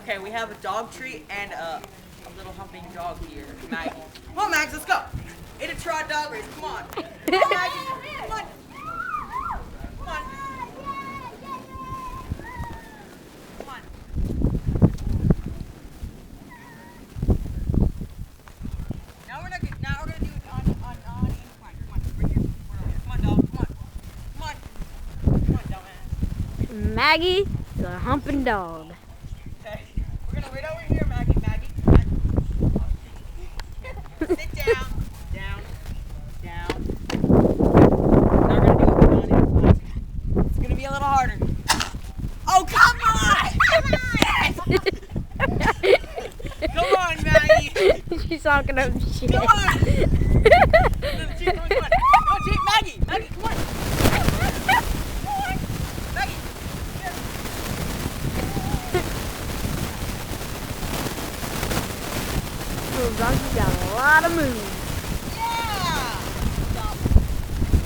Okay, we have a dog treat and a little humping dog here, Maggie. Come on, Max, let's go. Idartrod dog race, come on. Come on, Maggie, come on. Come on. Come on. Now we're gonna do it on incline. Come on, right here. Come on, dog. Come on. Come on. Come on, dumbass. Maggie, the humping dog. Okay. We're gonna wait over here, Maggie. Sit down. Down. Now we're gonna do it on incline. It's gonna be a little harder. Oh, come on! Come on, Maggie! She's talking up shit. Come on! Come on, Jeep, Maggie! Maggie, come on! Maggie! Here. Little donkey's got a lot of moves.